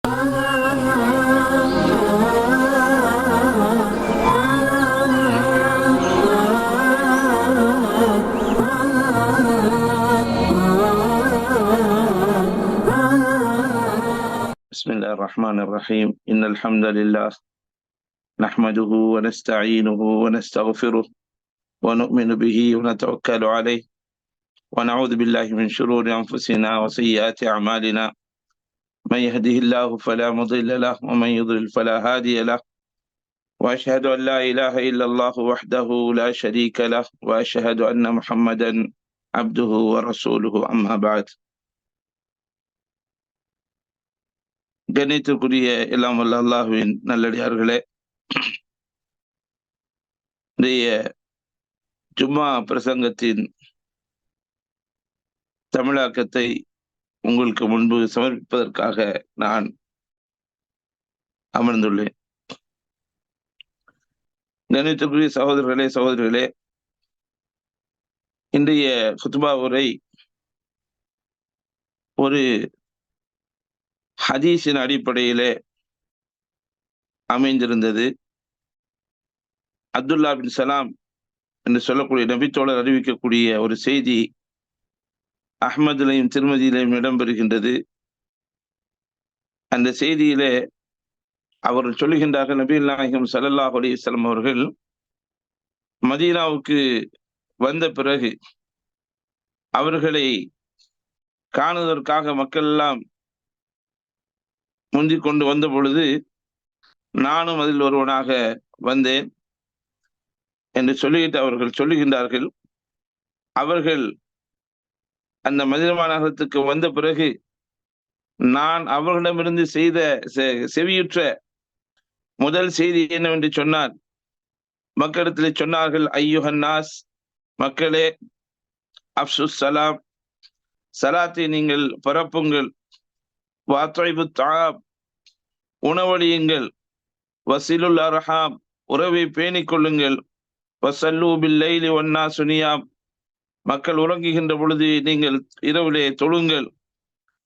بسم الله الرحمن الرحيم إن الحمد لله نحمده ونستعينه ونستغفره ونؤمن به ونتوكل عليه ونعوذ بالله من شرور أنفسنا وسيئات أعمالنا من يهده الله فلا مضل له ومن يضلل فلا هادي له وأشهد أن لا إله إلا الله وحده لا شريك له وأشهد أن محمدا عبده ورسوله أما بعد. கண்ணியத்திற்குரிய எல்லாம் வல்ல அல்லாஹ்வின் நல்லடியார்களே, இன்றைய ஜும்மா பிரசங்கத்தின் தமிழாக்கத்தை உங்களுக்கு முன்பு சமர்ப்பிப்பதற்காக நான் அமர்ந்துள்ளேன். கண்ணியத்திற்குரிய சகோதரர்களே, இன்றைய குத்பா உரை ஒரு ஹதீஸின் அடிப்படையிலே அமைந்திருந்தது. அப்துல்லா பின் சலாம் என்று சொல்லக்கூடிய நபித்தோழர் அறிவிக்கக்கூடிய ஒரு செய்தி அஹ்மதிலையும் திருமதியிலையும் இடம்பெறுகின்றது. அந்த செய்தியிலே அவர்கள் சொல்லுகின்றார்கள், நபிகள் நாயகம் ஸல்லல்லாஹு அலைஹி வஸல்லம் அவர்கள் மதீனாவுக்கு வந்த பிறகு அவர்களை காணுவதற்காக மக்கள் எல்லாம் முந்திக் கொண்டு வந்த பொழுது நானும் அதில் ஒருவனாக வந்தேன் என்று சொல்லிவிட்டு அவர்கள் சொல்லுகின்றார்கள். அவர்கள் அந்த மதீனா நகரத்துக்கு வந்த பிறகு நான் அவர்களிடமிருந்து செய்த செவியுற்ற முதல் செய்தி என்னவென்று சொன்னார், மக்களிடத்தில் சொன்னார்கள், ஐயுஹன்னாஸ், மக்களே, அப்சுஸ் சலாம், சலாத்தை நீங்கள் பரப்புங்கள், வாத்ரைபு தாப், உணவளியுங்கள், வசிலுல் அர்ஹாம், உறவை பேணிக் கொள்ளுங்கள், வசல்லு பில்லைலி வன்னாசு நியாம், மக்கள் உறங்குகின்ற பொழுது நீங்கள் இரவிலே தொழுங்கள்,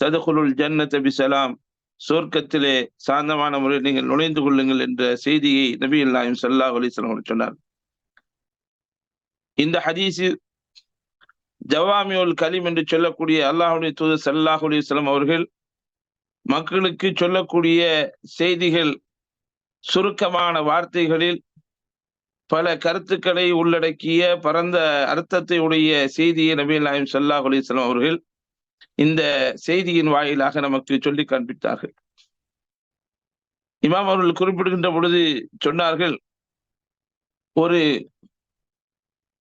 ததுகுலுல் ஜன்னத பிஸலாம், சொர்க்கத்திலே சாந்தமான முறையில் நீங்கள் நுழைந்து கொள்ளுங்கள் என்ற செய்தியை நபிகள் நாயகம் ஸல்லல்லாஹு அலைஹி வஸல்லம் அவர்கள் சொன்னார். இந்த ஹதீஸில் ஜவாமியுல் கலீம் என்று சொல்லக்கூடிய அல்லாஹ்வுடைய தூதர் ஸல்லல்லாஹு அலைஹி வஸல்லம் அவர்கள் மக்களுக்கு சொல்லக்கூடிய செய்திகள் சுருக்கமான வார்த்தைகளில் பல கருத்துக்களை உள்ளடக்கிய பரந்த அர்த்தத்தை உடைய செய்தியை நபிகள் நாயகம் ஸல்லல்லாஹு அலைஹி வஸல்லம் அவர்கள் இந்த செய்தியின் வாயிலாக நமக்கு சொல்லி காண்பித்தார்கள். இமாம் அவர்கள் குறிப்பிடுகின்ற பொழுது சொன்னார்கள், ஒரு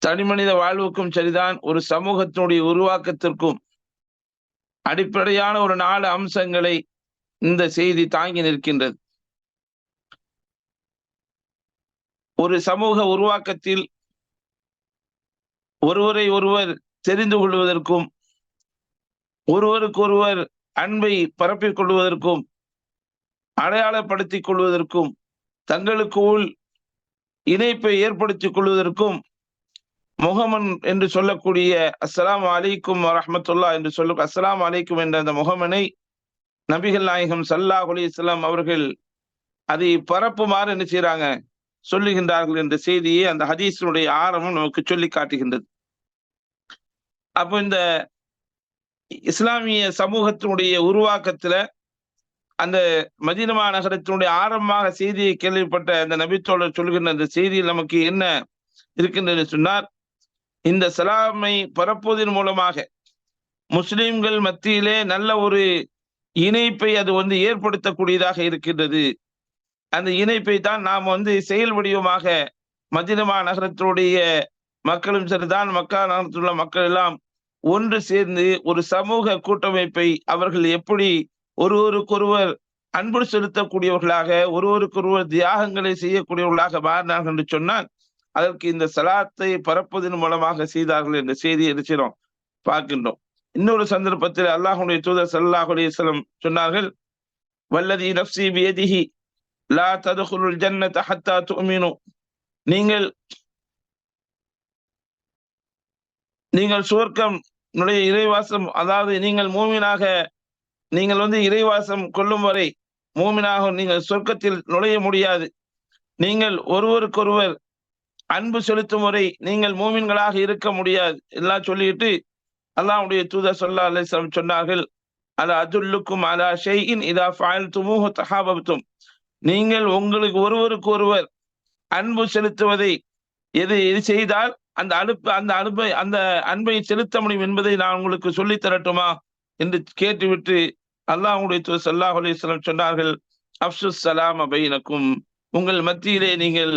தனிமனித வாழ்வுக்கும் சரிதான், ஒரு சமூகத்தினுடைய உருவாக்கத்திற்கும் அடிப்படையான ஒரு 4 அம்சங்களை இந்த செய்தி தாங்கி நிற்கின்றது. ஒரு சமூக உருவாக்கத்தில் ஒருவரை ஒருவர் தெரிந்து கொள்வதற்கும் ஒருவருக்கொருவர் அன்பை பரப்பிக் கொள்வதற்கும் அடையாளப்படுத்திக் கொள்வதற்கும் தங்களுக்குள் இணைப்பை ஏற்படுத்திக் கொள்வதற்கும் முகமன் என்று சொல்லக்கூடிய அஸ்ஸலாமு அலைக்கும் வரஹ்மத்துல்லாஹ் என்று அஸ்ஸலாமு அலைக்கும் என்ற அந்த முகமனை நபிகள் நாயகம் ஸல்லல்லாஹு அலைஹி வஸல்லம் அவர்கள் அதை பரப்புமாறு என்ன செய்றாங்க, சொல்லுகின்றார்கள் என்ற செய்தியை அந்த ஹதீஸினுடைய ஆரம்பம் நமக்கு சொல்லி காட்டுகின்றது. அப்போ இந்த இஸ்லாமிய சமூகத்தினுடைய உருவாக்கத்துல அந்த மதீனா நகரத்தினுடைய ஆரம்பமாக செய்தியை கேள்விப்பட்ட அந்த நபித்தோழர் சொல்கின்ற அந்த செய்தியில் நமக்கு என்ன இருக்கின்றது சொன்னார், இந்த சலாமை பரப்புவதன் மூலமாக முஸ்லிம்கள் மத்தியிலே நல்ல ஒரு இணைப்பை அது ஏற்படுத்தக்கூடியதாக இருக்கின்றது. அந்த இணைப்பை தான் நாம் செயல் வடிவமாக மதீனா நகரத்தினுடைய மக்களும் சரிதான், மக்கா நகரத்தில் உள்ள மக்கள் எல்லாம் ஒன்று சேர்ந்து ஒரு சமூக கூட்டமைப்பை அவர்கள் எப்படி ஒருவருக்கொருவர் அன்பு செலுத்தக்கூடியவர்களாக ஒருவருக்கொருவர் தியாகங்களை செய்யக்கூடியவர்களாக மாறினார்கள் என்று சொன்னால் அதற்கு இந்த சலாத்தை பரப்புவதன் மூலமாக செய்தார்கள் என்ற செய்தியை இருக்கிறோம் பார்க்கின்றோம். இன்னொரு சந்தர்ப்பத்தில் அல்லாஹ்வுடைய தூதர் ஸல்லல்லாஹு அலைஹி வஸல்லம் சொன்னார்கள், வல்லதி நஃப்ஸி பியதிஹி லா ததுகுலுல் ஜன்னத ஹத்தா துமினு, நீங்கள் சுவர்க்கம் நுழைய இறைவாசம், அதாவது நீங்கள் மூமினாக நீங்கள் இறைவாசம் கொள்ளும் வரை மூமினாக நீங்கள் சொர்க்கத்தில் நுழைய முடியாது. நீங்கள் ஒருவருக்கொருவர் அன்பு செலுத்தும் முறை நீங்கள் மூமின்களாக இருக்க முடியாது எல்லாம் சொல்லிட்டு அல்லாஹ்வுடைய தூதர் ஸல்லல்லாஹு அலைஹி வஸல்லம் சொன்னார்கள், அலா அதுல்லுக்கும் அலா ஷைஇன் இதா ஃபஅல்துமூஹு தஹாபப்தும். நீங்கள் உங்களுக்கு ஒருவருக்கு ஒருவர் அன்பு செலுத்துவதை எது எது செய்தால் அந்த அன்பை செலுத்த முடியும் என்பதை நான் உங்களுக்கு சொல்லித் தரட்டுமா என்று கேட்டுவிட்டு அல்லாஹ்வுடைய தூதர் ஸல்லல்லாஹு அலைஹி வஸல்லம் சொன்னார்கள், அஃப்ஷுஸ் ஸலாம பைனக்கும். உங்கள் மத்தியிலே நீங்கள்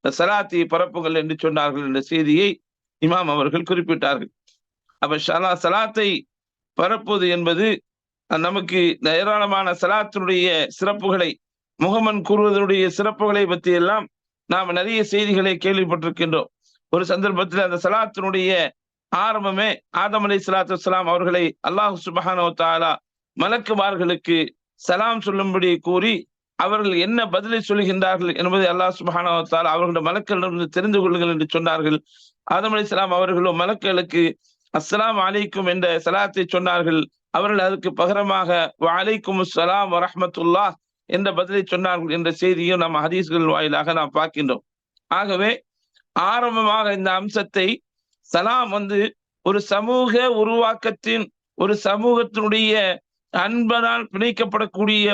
சலாத்தை பரப்புங்கள் என்று சொன்னார்கள் என்ற செய்தியை இமாம் அவர்கள் குறிப்பிட்டார்கள். அப்ப சலாத்தை பரப்புவது என்பது நமக்கு ஏராளமான சலாத்தினுடைய சிறப்புகளை, முகமன் கூறுவதனுடைய சிறப்புகளை பற்றி எல்லாம் நாம் நிறைய செய்திகளை கேள்விப்பட்டிருக்கின்றோம். ஒரு சந்தர்ப்பத்தில் அந்த சலாத்தினுடைய ஆரம்பமே ஆதம் அலைஹிஸ்ஸலாத்து வஸ்ஸலாம் அவர்களை அல்லாஹ் சுப்ஹானஹு வ தஆலா மலக்குமார்களுக்கு சலாம் சொல்லும்படி கூறி அவர்கள் என்ன பதிலை சொல்கின்றார்கள் என்பதை அல்லாஹ் சுப்ஹானஹு வ தஆலா அவர்களுடைய மலக்களிடமிருந்து தெரிந்து கொள்ளுங்கள் என்று சொன்னார்கள். ஆதம் அலைஹிஸ்ஸலாம் அவர்களும் மலக்குகளுக்கு அஸ்ஸலாமு அலைக்கும் என்ற சலாத்தை சொன்னார்கள். அவர்கள் அதுக்கு பகரமாக வ அலைக்குமுஸ் ஸலாம் வ ரஹ்மத்துல்லாஹ் என்ற பதிலை சொன்னார்கள் என்ற செய்தியும் நம்ம ஹதீஸ்கள் வாயிலாக நாம் பார்க்கின்றோம். ஆகவே ஆரம்பமாக இந்த அம்சத்தை சலாம் ஒரு சமூக உருவாக்கத்தின், ஒரு சமூகத்தினுடைய அன்பனால் பிணைக்கப்படக்கூடிய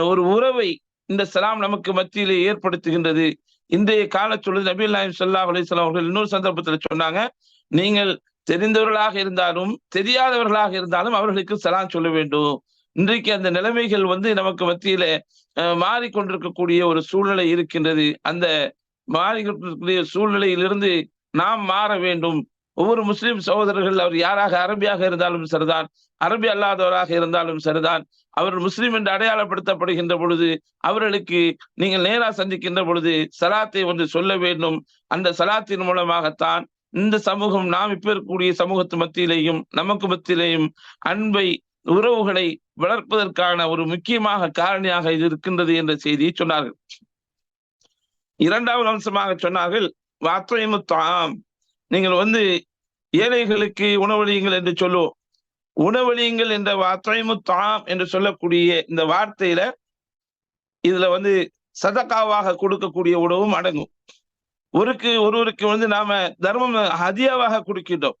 ஒரு உறவை இந்த சலாம் நமக்கு மத்தியிலே ஏற்படுத்துகின்றது. இன்றைய கால சொல்லுது நபிகள் நாயகம் ஸல்லல்லாஹு அலைஹி வஸல்லம் அவர்கள் இன்னொரு சந்தர்ப்பத்தில் சொன்னாங்க, நீங்கள் தெரிந்தவர்களாக இருந்தாலும் தெரியாதவர்களாக இருந்தாலும் அவர்களுக்கு சலாம் சொல்ல வேண்டும். இன்றைக்கு அந்த நிலைமைகள் நமக்கு மத்தியில மாறிக்கொண்டிருக்கக்கூடிய ஒரு சூழ்நிலை இருக்கின்றது. அந்த மாறிக்கொண்டிருக்கக்கூடிய சூழ்நிலையிலிருந்து நாம் மாற வேண்டும். ஒவ்வொரு முஸ்லிம் சகோதரர்கள் அவர் யாராக அரபியாக இருந்தாலும் சரிதான், அரபி அல்லாதவராக இருந்தாலும் சரிதான், அவர்கள் முஸ்லிம் என்று அடையாளப்படுத்தப்படுகின்ற பொழுது அவர்களுக்கு நீங்கள் நேரா சந்திக்கின்ற பொழுது சலாத்தை சொல்ல வேண்டும். அந்த சலாத்தின் மூலமாகத்தான் இந்த சமூகம், நாம் இப்ப இருக்கக்கூடிய சமூகத்து மத்தியிலேயும் நமக்கு மத்தியிலேயும் அன்பை, உறவுகளை வளர்ப்பதற்கான ஒரு முக்கியமாக காரணியாக இது இருக்கின்றது என்ற செய்தியை சொன்னார்கள். இரண்டாவது அம்சமாக சொன்னார்கள், வாத்வைமு தாம். நீங்கள் ஏழைகளுக்கு உணவளியுங்கள் என்று சொல்லுவோம். உணவளியுங்கள் என்ற வாத்வைமு தாம் என்று சொல்லக்கூடிய இந்த வார்த்தையில இதுல சதகாவாக கொடுக்கக்கூடிய உணவும் அடங்கும். ஒருவருக்கு நாம தர்மம் ஹதியாவாக கொடுக்கின்றோம்,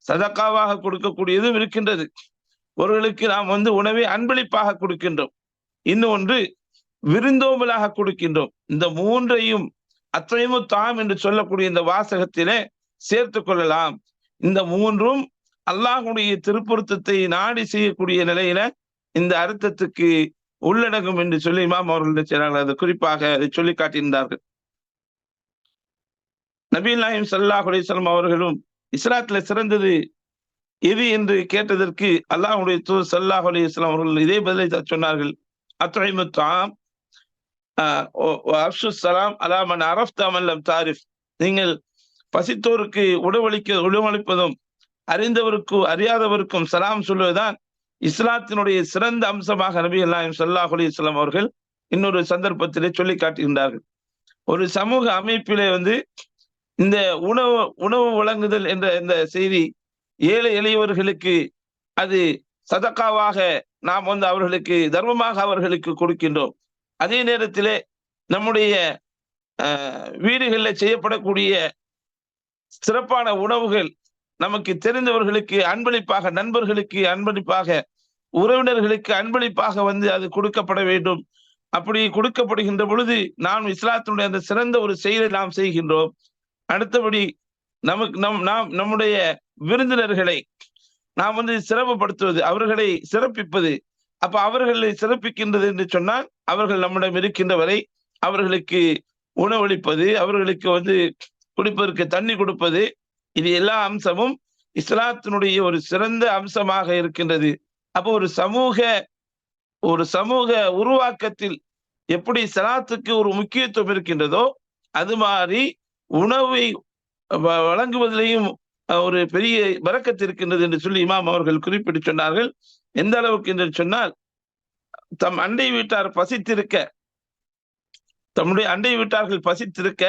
சதகாவாக கொடுக்கக்கூடியதும் இருக்கின்றது. ஒருவர்களுக்கு நாம் உணவை அன்பளிப்பாக கொடுக்கின்றோம், இன்னொன்று விருந்தோம்பலாக கொடுக்கின்றோம். இந்த மூன்றையும் அத்வைமு தாம் என்று சொல்லக்கூடிய இந்த வாசகத்திலே சேர்த்து கொள்ளலாம். இந்த மூன்றும் அல்லாஹ்வுடைய திருப்பொருத்தத்தை நாடி செய்யக்கூடிய நிலையில இந்த அர்த்தத்துக்கு உள்ளடங்கும் என்று சொல்லி இமாம் அவர்கள் அதை குறிப்பாக அதை சொல்லி காட்டியிருந்தார்கள். நபிகள் நாயகம் ஸல்லல்லாஹு அலைஹி வஸல்லம் அவர்களும் இஸ்லாத்துல சிறந்தது எது என்று கேட்டதற்கு அல்லாஹ்வுடைய தூதர் ஸல்லல்லாஹு அலைஹி வஸல்லம் அவர்கள் இதே பதிலை சொன்னார்கள், அத்வைமு தாம் அஃப்ஷுஸ் ஸலாம் அலா மன் அரஃப்த மன் லம் தாரிஃப். நீங்கள் பசித்தோருக்கு உணவளிப்பதும் அறிந்தவருக்கும் அறியாதவருக்கும் சலாம் சொல்வதுதான் இஸ்லாத்தினுடைய சிறந்த அம்சமாக நபிகள் நாயகம் ஸல்லல்லாஹு அலைஹி வஸல்லம் அவர்கள் இன்னொரு சந்தர்ப்பத்திலே சொல்லி காட்டுகின்றார்கள். ஒரு சமூக அமைப்பிலே இந்த உணவு வழங்குதல் என்ற இந்த செய்தி ஏழை எளியவர்களுக்கு அது சதகாவாக நாம் அவர்களுக்கு தர்மமாக அவர்களுக்கு கொடுக்கின்றோம். அதே நேரத்திலே நம்முடைய வீடுகளில் செய்யப்படக்கூடிய சிறப்பான உணவுகள் நமக்கு தெரிந்தவர்களுக்கு அன்பளிப்பாக, நண்பர்களுக்கு அன்பளிப்பாக, உறவினர்களுக்கு அன்பளிப்பாக அது கொடுக்கப்பட வேண்டும். அப்படி கொடுக்கப்படுகின்ற பொழுது நாம் இஸ்லாத்தினுடைய அந்த சிறந்த ஒரு செயலை நாம் செய்கின்றோம். அடுத்தபடி நம்முடைய விருந்தினர்களை நாம் சிறப்புப்படுத்துவது, அவர்களை சிறப்பிப்பது. அப்ப அவர்களை சிறப்பிக்கின்றது என்று சொன்னால் அவர்கள் நம்மிடம் இருக்கின்ற வரை அவர்களுக்கு உணவளிப்பது, அவர்களுக்கு குடிப்பதற்கு தண்ணி கொடுப்பது, இது எல்லா அம்சமும் இஸ்லாத்தினுடைய ஒரு சிறந்த அம்சமாக இருக்கின்றது. அப்போ ஒரு சமூக உருவாக்கத்தில் எப்படி சலாத்துக்கு ஒரு முக்கியத்துவம் இருக்கின்றதோ அது மாதிரி உணவை வழங்குவதிலையும் ஒரு பெரிய பரக்கத்து இருக்கின்றது என்று சொல்லி இமாம் அவர்கள் குறிப்பிட்டு சொன்னார்கள். எந்த அளவுக்கு என்று சொன்னால், தம் அண்டை வீட்டார் பசித்திருக்க, தம்முடைய அண்டை வீட்டார்கள் பசித்திருக்க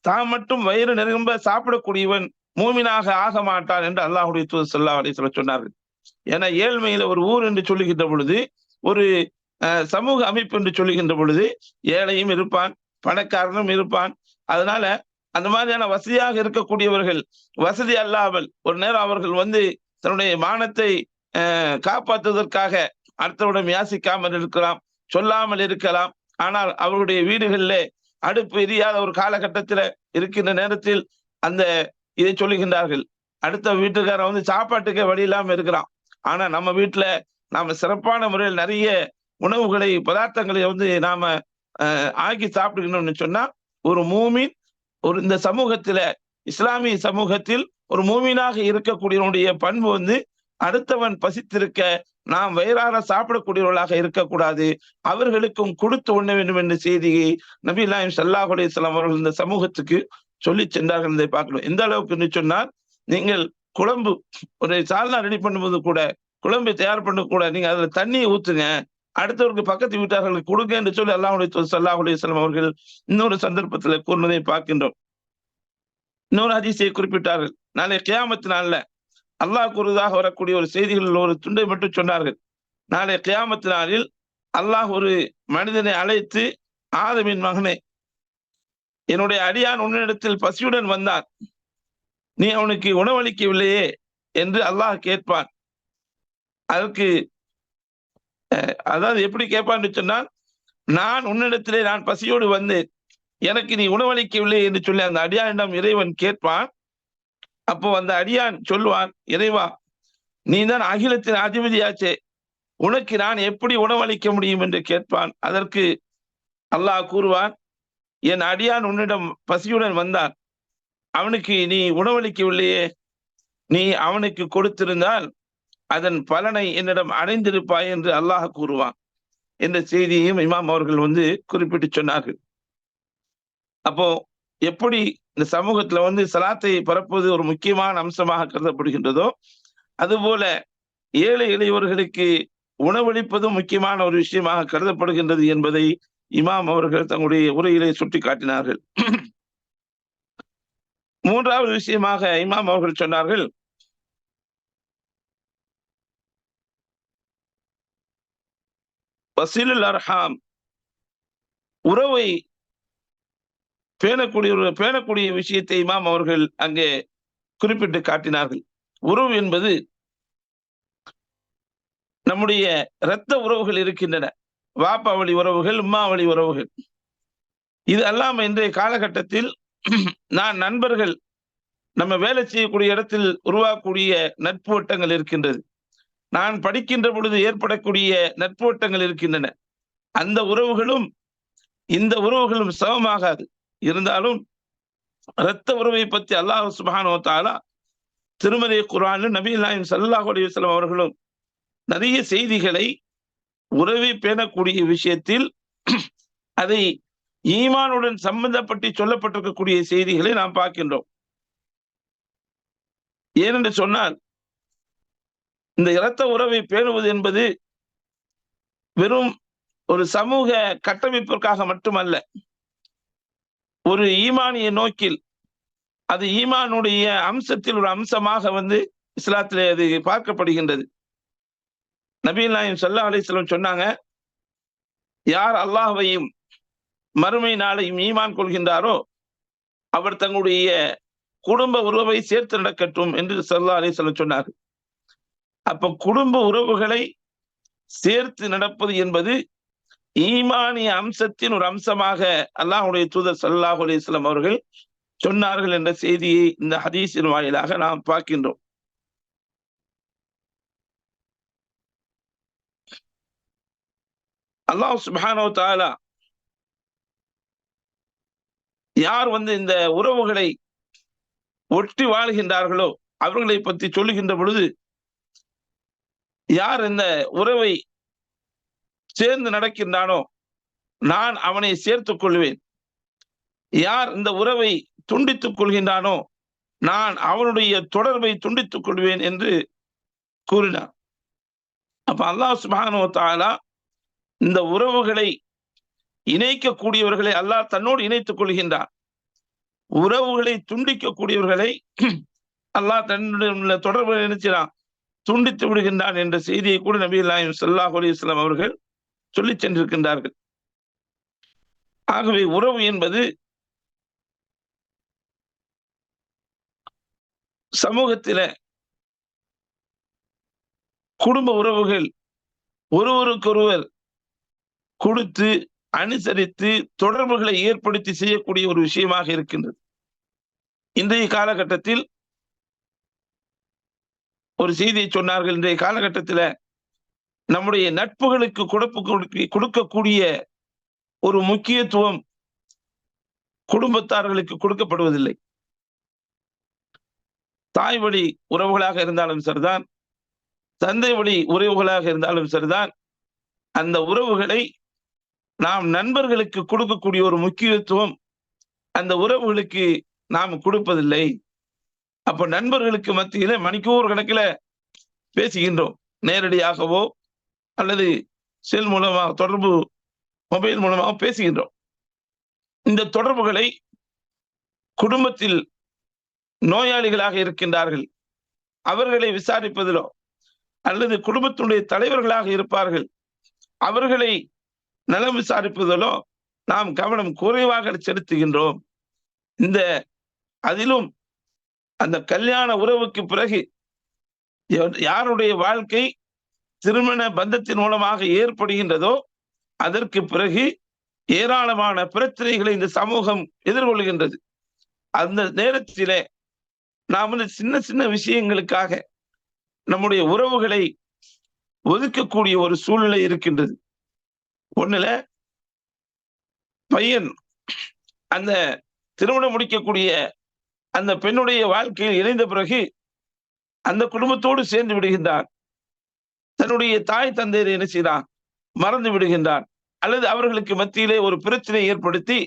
தாம் மட்டும் வயிறு நிரம்ப சாப்பிடக்கூடியவன் மூமினாக ஆக மாட்டான் என்று அல்லாஹ்வுடைய தூதர் ஸல்லல்லாஹு அலைஹி வஸல்லம் சொன்னார்கள். ஏன்னா ஏழ்மையில ஒரு ஊர் என்று சொல்லுகின்ற பொழுது ஒரு சமூக அமைப்பு என்று சொல்லுகின்ற பொழுது ஏழையும் இருப்பான், பணக்காரனும் இருப்பான். அதனால அந்த மாதிரியான வசதியாக இருக்கக்கூடியவர்கள் வசதி அல்லாமல் ஒரு நேரம் அவர்கள் வந்து தன்னுடைய மானத்தை காப்பாற்றுவதற்காக அடுத்தவிடம் யாசிக்காமல் இருக்கலாம், சொல்லாமல் இருக்கலாம். ஆனால் அவருடைய வீடுகளிலே அடுப்பு எரியாத ஒரு காலகட்டத்தில் இருக்கின்ற நேரத்தில் அந்த இதை சொல்லுகின்றார்கள், அடுத்த வீட்டுக்காரன் வந்து சாப்பாட்டுக்கே வழி இல்லாம இருக்கிறான். ஆனா நம்ம வீட்டுல நாம சிறப்பான முறையில் நிறைய உணவுகளை பதார்த்தங்களை வந்து நாம ஆக்கி சாப்பிடுக்கணும்னு சொன்னா ஒரு மூமின் ஒரு இந்த சமூகத்துல இஸ்லாமிய சமூகத்தில் ஒரு மூமினாக இருக்கக்கூடியவனுடைய பண்பு வந்து அடுத்தவன் பசித்திருக்க நாம் வயிறார சாப்பிடக்கூடியவர்களாக இருக்கக்கூடாது, அவர்களுக்கும் கொடுத்து உண்ண வேண்டும் என்ற செய்தியை நபியுல்லாஹி ஸல்லல்லாஹு அலைஹி வஸல்லம் அவர்கள் இந்த சமூகத்துக்கு சொல்லி சென்றார்கள் என்பதை பார்க்கணும். எந்த அளவுக்கு சொன்னால், நீங்கள் குழம்பு ஒரு சால்னா ரெடி பண்ணும்போது கூட, குழம்பை தயார் பண்ண கூட நீங்க அதுல தண்ணியை ஊத்துங்க, அடுத்தவருக்கு பக்கத்து வீட்டார்களுக்கு கொடுங்க என்று சொல்லி அல்லாஹ்வுடைய தூதர் ஸல்லல்லாஹு அலைஹி வஸல்லம் அவர்கள் இன்னொரு சந்தர்ப்பத்தில் கூறினதை பார்க்கின்றோம். இன்னொரு ஹதீஸை குறிப்பிட்டார்கள். நாளை கியாமத் நாள்ல அல்லாஹ் கூறுவதாக வரக்கூடிய ஒரு செய்திகளில் ஒரு துண்டை மட்டும் சொன்னார்கள். நாளை கியாமத் நாளில் அல்லாஹ் ஒரு மனிதனை அழைத்து, ஆதமின் மகனே, என்னுடைய அடியான் உன்னிடத்தில் பசியுடன் வந்தான், நீ அவனுக்கு உணவளிக்கவில்லையே என்று அல்லாஹ் கேட்பான். அதற்கு அதாவது எப்படி கேட்பான்னு சொன்னால், நான் உன்னிடத்திலே நான் பசியோடு வந்தேன், எனக்கு நீ உணவளிக்கவில்லை என்று சொல்லி அந்த அடியானிடம் இறைவன் கேட்பான். அப்போ அந்த அடியான் சொல்லுவான், இறைவா, நீ தான் அகிலத்தின் அதிபதியாச்சே, உனக்கு நான் எப்படி உணவளிக்க முடியும் என்று கேட்பான். அதற்கு அல்லாஹ் கூறுவான், என் அடியான் உன்னிடம் பசியுடன் வந்தான், அவனுக்கு நீ உணவளிக்கவில்லையே, நீ அவனுக்கு கொடுத்திருந்தால் அதன் பலனை என்னிடம் அடைந்திருப்பாய் என்று அல்லாஹ் கூறுவான் என்ற செய்தியையும் இமாம் அவர்கள் வந்து குறிப்பிட்டு சொன்னார்கள். அப்போ எப்படி இந்த சமூகத்துல வந்து சலாத்தை பரப்புவது ஒரு முக்கியமான அம்சமாக கருதப்படுகின்றதோ, அதுபோல ஏழை எளியவர்களுக்கு உணவளிப்பதும் முக்கியமான ஒரு விஷயமாக கருதப்படுகின்றது என்பதை இமாம் அவர்கள் தங்களுடைய உரையிலே சுட்டி காட்டினார்கள். மூன்றாவது விஷயமாக இமாம் அவர்கள் சொன்னார்கள், வசீலுல் அர்ஹாம், உறவை பேணக்கூடிய விஷயத்தை இமாம் அவர்கள் அங்கே குறிப்பிட்டு காட்டினார்கள். உறவு என்பது நம்முடைய இரத்த உறவுகள் இருக்கின்றன, வாப்பா வழி உறவுகள், உம்மா வழி உறவுகள். இது அல்லாம இன்றைய காலகட்டத்தில் நான் நண்பர்கள், நம்ம வேலை செய்யக்கூடிய இடத்தில் உருவாக்கக்கூடிய நட்பு வட்டங்கள் இருக்கின்றது, நான் படிக்கின்ற பொழுது ஏற்படக்கூடிய நட்பு வட்டங்கள் இருக்கின்றன. அந்த உறவுகளும் இந்த உறவுகளும் சமமாகாது. இருந்தாலும் இரத்த உறவை பற்றி அல்லாஹ் சுப்ஹானஹு வ தஆலா திருமறை குர்ஆனில் நபியுல்லாஹி ஸல்லல்லாஹு அலைஹி வஸல்லம் அவர்களும் நிறைய செய்திகளை உறவை பேணக்கூடிய விஷயத்தில் அதை ஈமானுடன் சம்பந்தப்பட்டு சொல்லப்பட்டிருக்கக்கூடிய செய்திகளை நாம் பார்க்கின்றோம். ஏனென்று சொன்னால், இந்த இரத்த உறவை பேணுவது என்பது வெறும் ஒரு சமூக கட்டமைப்பிற்காக மட்டுமல்ல, ஒரு ஈமானிய நோக்கில், அது ஈமானுடைய அம்சத்தில் ஒரு அம்சமாக வந்து இஸ்லாத்திலே அது பார்க்கப்படுகின்றது. நபியுல்லாஹி ஸல்லல்லாஹு அலைஹி வஸல்லம் சொன்னாங்க, யார் அல்லாஹ்வையும் மறுமை நாளையும் ஈமான் கொள்கின்றாரோ அவர் தங்களுடைய குடும்ப உறவை சேர்த்து நடக்கட்டும் என்று ஸல்லல்லாஹு அலைஹி வஸல்லம் சொன்னார்கள். அப்ப குடும்ப உறவுகளை சேர்த்து நடப்பது என்பது ஈமானிய அம்சத்தின் ஒரு அம்சமாக அல்லாஹ்வுடைய தூதர் ஸல்லல்லாஹு அலைஹி வஸல்லம் அவர்கள் சொன்னார்கள் என்ற செய்தியை இந்த ஹதீஸின் வாயிலாக நாம் பார்க்கின்றோம். அல்லாஹ் சுப்ஹானஹு வ தஆலா யார் வந்து இந்த உறவுகளை ஒட்டி வாழ்கின்றார்களோ அவர்களை பற்றி சொல்லுகின்ற பொழுது, யார் இந்த உறவை சேர்ந்து நடக்கின்றானோ நான் அவனை சேர்த்துக் கொள்வேன், யார் இந்த உறவை துண்டித்துக் கொள்கின்றானோ நான் அவனுடைய தொடர்பை துண்டித்துக் கொள்வேன் என்று கூறினார். அப்ப அல்லாஹ் சுப்ஹானஹு வ தஆலா இந்த உறவுகளை இணைக்கக்கூடியவர்களை அல்லாஹ் தன்னோடு இணைத்துக் கொள்கின்றான், உறவுகளை துண்டிக்கக்கூடியவர்களை அல்லாஹ் தன்னுடைய தொடர்பை நினைச்சான் துண்டித்து விடுகின்றான் என்ற செய்தியை கூட நபியுல்லாஹி ஸல்லல்லாஹு அலைஹி வஸல்லம் அவர்கள் சொல்லி சென்றிருக்கின்றார்கள். ஆகவே உறவு என்பது சமூகத்தில குடும்ப உறவுகள் ஒருவருக்கொருவர் கொடுத்து அனுசரித்து தொடர்புகளை ஏற்படுத்தி செய்யக்கூடிய ஒரு விஷயமாக இருக்கின்றது. இன்றைய காலகட்டத்தில் ஒரு செய்தியை சொன்னார்கள். இன்றைய காலகட்டத்தில் நம்முடைய நட்புகளுக்கு கொடுக்கக்கூடிய ஒரு முக்கியத்துவம் குடும்பத்தார்களுக்கு கொடுக்கப்படுவதில்லை. தாய் வழி உறவுகளாக இருந்தாலும் சரிதான், தந்தை வழி உறவுகளாக இருந்தாலும் சரிதான், அந்த உறவுகளை நாம் நண்பர்களுக்கு கொடுக்கக்கூடிய ஒரு முக்கியத்துவம் அந்த உறவுகளுக்கு நாம் கொடுப்பதில்லை. அப்ப நண்பர்களுக்கு மத்தியில மணிக்கூர் கணக்கில் பேசுகின்றோம், நேரடியாகவோ அல்லது செல் மூலமாக தொடர்பு மொபைல் மூலமாக பேசுகின்றோம். இந்த தொடர்புகளை குடும்பத்தில் நோயாளிகளாக இருக்கின்றார்கள் அவர்களை விசாரிப்பதிலோ அல்லது குடும்பத்தினுடைய தலைவர்களாக இருப்பார்கள் அவர்களை நலம் விசாரிப்பதிலோ நாம் கவனம் குறைவாக செலுத்துகின்றோம். இந்த அதிலும் அந்த கல்யாண உறவுக்கு பிறகு யாருடைய வாழ்க்கை திருமண பந்தத்தின் மூலமாக ஏற்படுகின்றதோ அதற்கு பிறகு ஏராளமான பிரச்சனைகளை இந்த சமூகம் எதிர்கொள்கின்றது. அந்த நேரத்திலே நாம் சின்ன சின்ன விஷயங்களுக்காக நம்முடைய உறவுகளை ஒதுக்கக்கூடிய ஒரு சூழ்நிலை இருக்கின்றது. ஒண்ணுல பையன் அந்த திருமணம் முடிக்கக்கூடிய அந்த பெண்ணுடைய வாழ்க்கையில் இணைந்த பிறகு அந்த குடும்பத்தோடு சேர்ந்து விடுகின்றான். தன்னுடைய தாய் தந்தையரை என்ன செய்தான் மறந்து விடுகின்றான். அல்லது அவர்களுக்கு மத்தியிலே ஒரு பிரச்சனை ஏற்படுத்தி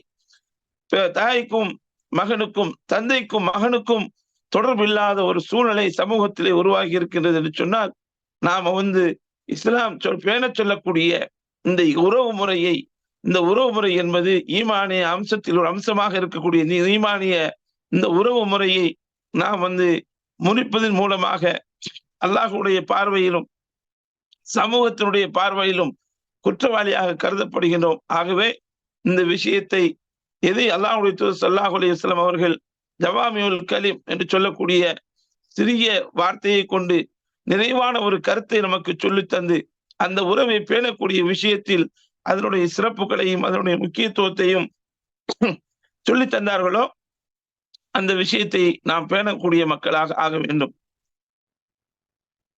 தாய்க்கும் மகனுக்கும் தந்தைக்கும் மகனுக்கும் தொடர்பு இல்லாத ஒரு சூழ்நிலை சமூகத்திலே உருவாகி இருக்கின்றது என்று சொன்னால் நாம இஸ்லாம் பேண சொல்லக்கூடிய இந்த உறவு முறையை, இந்த உறவு முறை என்பது ஈமானிய அம்சத்தில் ஒரு அம்சமாக இருக்கக்கூடிய ஈமானிய இந்த உறவு முறையை நாம் முறிப்பதன் மூலமாக அல்லாஹ்வுடைய பார்வையிலும் சமூகத்தினுடைய பார்வையிலும் குற்றவாளியாக கருதப்படுகின்றோம். ஆகவே இந்த விஷயத்தை எதை அல்லாஹ்வுடைய தூதர் ஸல்லல்லாஹு அலைஹி வஸல்லம் அவர்கள் ஜவாமியுல் கலீம் என்று சொல்லக்கூடிய சிறிய வார்த்தையை கொண்டு நிறைவான ஒரு கருத்தை நமக்கு சொல்லி தந்து அந்த உறவை பேணக்கூடிய விஷயத்தில் அதனுடைய சிறப்புகளையும் அதனுடைய முக்கியத்துவத்தையும் சொல்லி தந்தார்களோ அந்த விஷயத்தை நாம் பேணக்கூடிய மக்களாக ஆக வேண்டும்.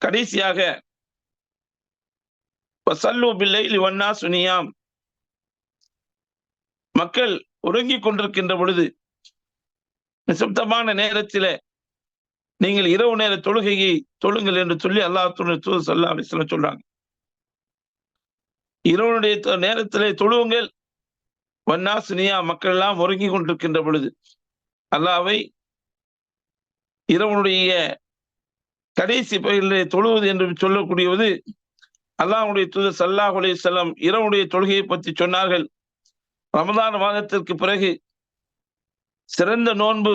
கடைசியாக வஸல்லு பில்லைலி வன்னாஸு நியாம், மக்கள் உறங்கிக் கொண்டிருக்கின்ற பொழுது நிசப்தமான நேரத்தில் நீங்கள் இரவு நேர தொழுகையை தொழுங்கள் என்று சொல்லி அல்லாஹ்வுடைய தூதர் ஸல்லல்லாஹு அலைஹி வஸல்லம் சொல்றாங்க. இரவுடைய நேரத்திலே தொழுவுங்கள். வன்னாஸு நியாம், மக்கள் எல்லாம் உறங்கிக் கொண்டிருக்கின்ற பொழுது அல்லாஹ்வை இரவனுடைய கடைசி பகுதியிலே தொழுவது என்று சொல்லக்கூடியது அல்லாஹ்வுடைய தூதர் ஸல்லல்லாஹு அலைஹி வஸல்லம் இரவுடைய தொழுகையை பற்றி சொன்னார்கள். ரமதான் மாதத்திற்கு பிறகு சிறந்த நோன்பு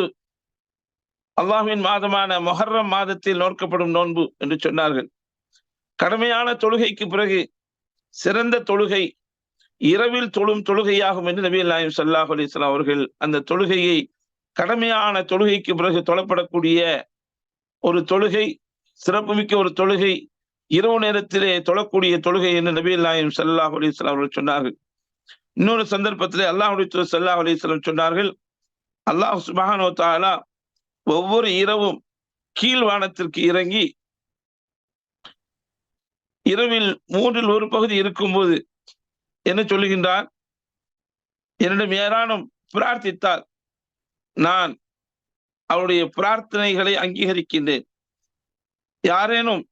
அல்லாஹ்வின் மாதமான முஹர்ரம் மாதத்தில் நோக்கப்படும் நோன்பு என்று சொன்னார்கள். கடமையான தொழுகைக்கு பிறகு சிறந்த தொழுகை இரவில் தொழும் தொழுகையாகும் என்று நபிகள் நாயகம் ஸல்லல்லாஹு அலைஹி வஸல்லம் அவர்கள் அந்த தொழுகையை கடமையான தொழுகைக்கு பிறகு தொழப்படக்கூடிய ஒரு தொழுகை, சிறப்புமிக்க ஒரு தொழுகை, இரவு நேரத்திலே தொழக்கூடிய தொழுகை என்று நபிகள் நாயகம் ஸல்லல்லாஹு அலைஹி வஸல்லம் அவர்கள் சொன்னார்கள். இன்னொரு சந்தர்ப்பத்திலே அல்லாஹ்வுடைய தூதர் ஸல்லல்லாஹு அலைஹி வஸல்லம் சொன்னார்கள், அல்லாஹ் சுப்ஹானஹு வ தஆலா ஒவ்வொரு இரவும் கீழ் வானத்திற்கு இறங்கி இரவில் 1/3 பகுதி இருக்கும்போது என்ன சொல்லுகின்றார், என்னிடம் யாரானும் பிரார்த்தித்தால் நான் அவருடைய பிரார்த்தனைகளை அங்கீகரிக்கின்றேன். யாரேனும்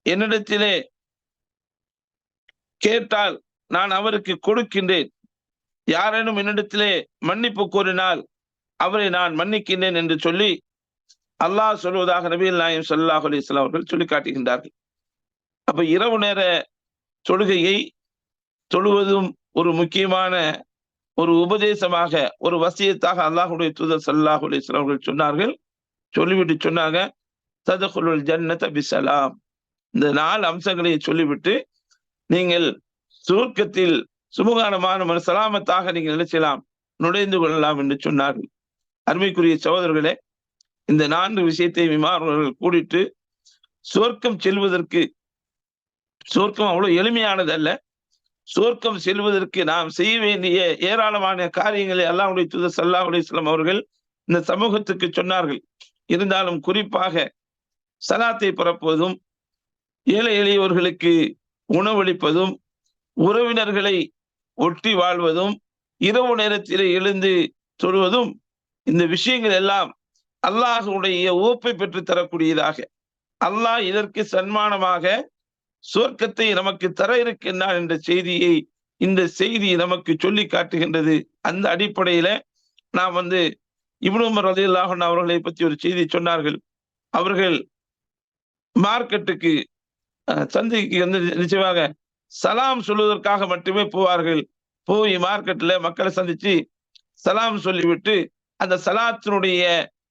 என்னிடத்திலே கேட்டால் நான் அவருக்கு கொடுக்கின்றேன். யாரேனும் என்னிடத்திலே மன்னிப்பு கோரினால் அவரை நான் மன்னிக்கின்றேன் என்று சொல்லி அல்லாஹ் சொல்வதாக நபிகள் நாயகம் ஸல்லல்லாஹு அலைஹி வஸல்லம் அவர்கள் சொல்லி காட்டுகின்றார்கள். அப்ப இரவு நேர தொழுகையை தொழுவதும் ஒரு முக்கியமான ஒரு உபதேசமாக, ஒரு வசியத்தாக அல்லாஹ்வுடைய தூதர் ஸல்லல்லாஹு அலைஹி வஸல்லம் அவர்கள் சொன்னார்கள். சொல்லிவிட்டு சொன்னாங்க, தத்குலுல் ஜன்னத பிஸலாம். இந்த 4 அம்சங்களை சொல்லிவிட்டு நீங்கள் சுருக்கத்தில் சுமூகமான சலாமத்தாக நீங்கள் நினைச்சலாம் நுழைந்து கொள்ளலாம் என்று சொன்னார்கள். அருமைக்குரிய சகோதரர்களே, இந்த 4 விஷயத்தை விமானவர்கள் கூடிட்டு சுவர்க்கம் செல்வதற்கு, சுவர்க்கம் அவ்வளவு எளிமையானது அல்ல, சுவர்க்கம் செல்வதற்கு நாம் செய்ய வேண்டிய ஏராளமான காரியங்களை அல்லாஹ்வுடைய தூதர் ஸல்லல்லாஹு அலைஹி வஸல்லம் அவர்கள் இந்த சமூகத்துக்கு சொன்னார்கள். இருந்தாலும் குறிப்பாக சலாத்தை பரப்புவதும், ஏழை எளியவர்களுக்கு உணவளிப்பதும், உறவினர்களை ஒட்டி வாழ்வதும், இரவு நேரத்திலே எழுந்து சொல்வதும், இந்த விஷயங்கள் எல்லாம் அல்லாஹ்வுடைய உவப்பை பெற்று தரக்கூடியதாக, அல்லாஹ் இதற்கு சன்மானமாக சுவர்க்கத்தை நமக்கு தர இருக்கின்றான் என்ற செய்தியை இந்த செய்தி நமக்கு சொல்லி காட்டுகின்றது. அந்த அடிப்படையில நாம் இப்னு உமர் ரலியல்லாஹு அன்ஹு அவர்களை பற்றி ஒரு செய்தி சொன்னார்கள். அவர்கள் மார்க்கெட்டுக்கு சந்தைக்கு நிச்சயமாக சலாம் சொல்வதற்காக மட்டுமே போவார்கள். போய் மார்க்கெட்ல மக்களை சந்திச்சு சலாம் சொல்லிவிட்டு அந்த சலாத்தினுடைய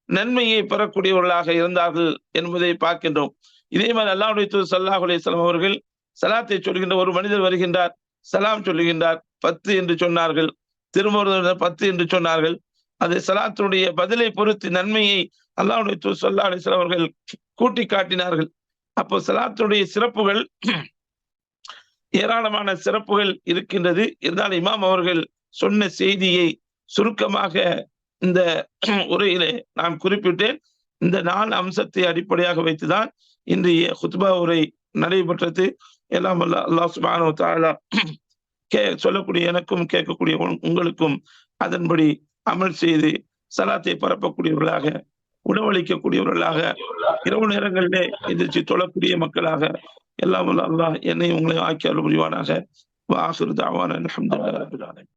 நன்மையை பெறக்கூடியவர்களாக இருந்தார்கள் என்பதை பார்க்கின்றோம். இதே மாதிரி அல்லாஹ்வுடைய தூதர் ஸல்லல்லாஹு அலைஹி வஸல்லம் அவர்கள் சலாத்தை சொல்கின்ற ஒரு மனிதர் வருகின்றார், சலாம் சொல்லுகின்றார், 10 என்று சொன்னார்கள். திரும்ப 10 என்று சொன்னார்கள். அது சலாத்தினுடைய பதிலை பொறுத்து நன்மையை அல்லாஹ்வுடைய தூதர் ஸல்லல்லாஹு அலைஹி வஸல்லம் அவர்கள் கூட்டி காட்டினார்கள். அப்போ சலாத்தினுடைய சிறப்புகள் ஏராளமான சிறப்புகள் இருக்கின்றது. இருந்தாலும் இமாம் அவர்கள் சொன்ன செய்தியை சுருக்கமாக இந்த உரையிலே நான் குறிப்பிட்டேன். இந்த 4 அம்சத்தை அடிப்படையாக வைத்துதான் இன்றைய குத்பா உரை நடைபெற்றது. எல்லாம் வல்ல அல்லாஹ் சுப்ஹானஹு வ தஆலா சொல்லக்கூடிய எனக்கும் கேட்கக்கூடிய உங்களுக்கும் அதன்படி அமல் செய்து சலாத்தை பரப்பக்கூடியவர்களாக, உணவளிக்கக்கூடியவர்களாக, இரவு நேரங்களிலே எதிர்த்து தொழக்கூடிய மக்களாக எல்லாம் வல்ல அல்லாஹ் என்னை உங்களை ஆக்கி அருள் புரிவானாக. வ ஆகிரு தஅவானா அல்ஹம்துலில்லாஹி ரப்பில் ஆலமீன்.